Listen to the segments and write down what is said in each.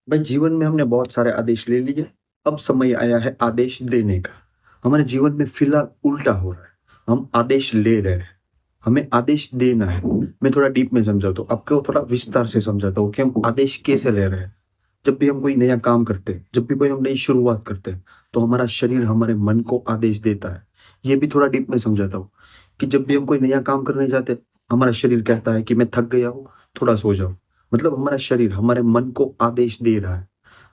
भाई जीवन में हमने बहुत सारे आदेश ले लिए। अब समय आया है आदेश देने का। हमारे जीवन में फिलहाल उल्टा हो रहा है। हम आदेश ले रहे हैं, हमें आदेश देना है। मैं थोड़ा डीप में समझाता हूँ, आपको थोड़ा विस्तार से समझाता हूँ कि हम आदेश कैसे ले रहे हैं। जब भी हम कोई नया काम करते हैं, जब भी कोई हम नई शुरुआत करते हैं, तो हमारा शरीर हमारे मन को आदेश देता है। ये भी थोड़ा डीप में समझाता हूँ कि जब भी हम कोई नया काम करने जाते हैं, हमारा शरीर कहता है कि मैं थक गया हूँ, थोड़ा सो जाओ। मतलब हमारा शरीर हमारे मन को आदेश दे रहा है।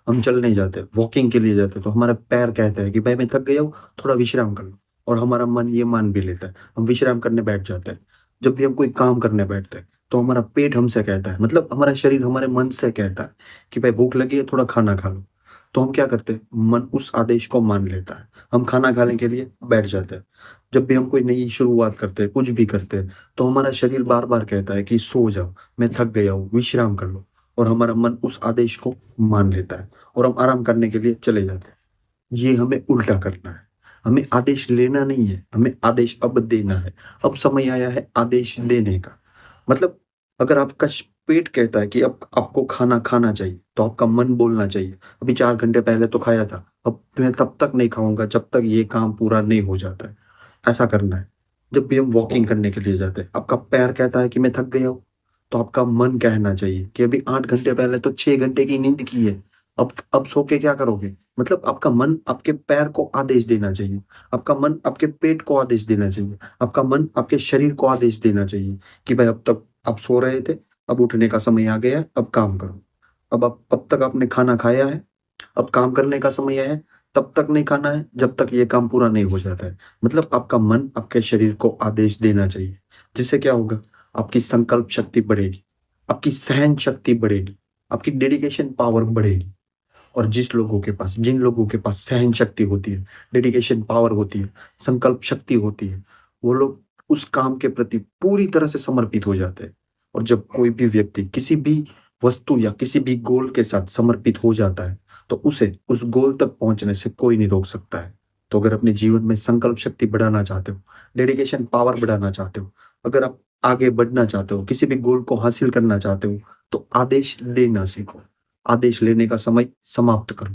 हम चलने जाते हैं, वॉकिंग के लिए जाते हैं, तो हमारा पैर कहता है कि भाई मैं थक गया हूँ, थोड़ा विश्राम कर लो। और हमारा मन ये मान भी लेता है, हम विश्राम करने बैठ जाते हैं। जब भी हम कोई काम करने बैठते हैं, तो हमारा पेट हमसे कहता है, मतलब हमारा शरीर हमारे मन से कहता है कि भाई भूख लगी है, थोड़ा खाना खा लो। तो हम क्या करते हैं, मन उस आदेश को मान लेता है, हम खाना खाने के लिए बैठ जाते हैं। जब भी हम कोई नई शुरुआत करते हैं, कुछ भी करते हैं, तो हमारा शरीर बार बार कहता है कि सो जाओ, मैं थक गया हूँ, विश्राम कर लो। और हमारा मन उस आदेश को मान लेता है और हम आराम करने के लिए चले जाते हैं। ये हमें उल्टा करना है। हमें आदेश लेना नहीं है, हमें आदेश अब देना है। अब समय आया है आदेश देने का। मतलब अगर आपका पेट कहता है कि अब आपको खाना खाना चाहिए, तो आपका मन बोलना चाहिए अभी 4 घंटे पहले तो खाया था, अब मैं तब तक नहीं खाऊंगा जब तक ये काम पूरा नहीं हो जाता है। ऐसा करना है। जब भी हम वॉकिंग करने के लिए जाते हैं, आपका पैर कहता है कि मैं थक गया हूँ, तो आपका मन कहना चाहिए कि अभी 8 घंटे पहले तो 6 घंटे की नींद की है, अब सो के क्या करोगे। मतलब आपका मन आपके पैर को आदेश देना चाहिए, आपका मन आपके पेट को आदेश देना चाहिए, आपका मन आपके शरीर को आदेश देना चाहिए कि भाई अब तक आप सो रहे थे, अब उठने का समय आ गया है, अब काम करो। अब तक आपने खाना खाया है, अब काम करने का समय है। तब तक नहीं खाना है जब तक ये काम पूरा नहीं हो जाता है। मतलब आपका मन आपके शरीर को आदेश देना चाहिए। जिससे क्या होगा, आपकी संकल्प शक्ति बढ़ेगी, आपकी सहन शक्ति बढ़ेगी, आपकी डेडिकेशन पावर बढ़ेगी। और जिन लोगों के पास सहन शक्ति होती है, डेडिकेशन पावर होती है, संकल्प शक्ति होती है, वो लोग उस काम के प्रति पूरी तरह से समर्पित हो जाते हैं। और जब कोई भी व्यक्ति किसी भी वस्तु या किसी भी गोल के साथ समर्पित हो जाता है, तो उसे उस गोल तक पहुंचने से कोई नहीं रोक सकता है। तो अगर अपने जीवन में संकल्प शक्ति बढ़ाना चाहते हो, डेडिकेशन पावर बढ़ाना चाहते हो, अगर आप आगे बढ़ना चाहते हो, किसी भी गोल को हासिल करना चाहते हो, तो आदेश देना सीखो। आदेश लेने का समय समाप्त करो।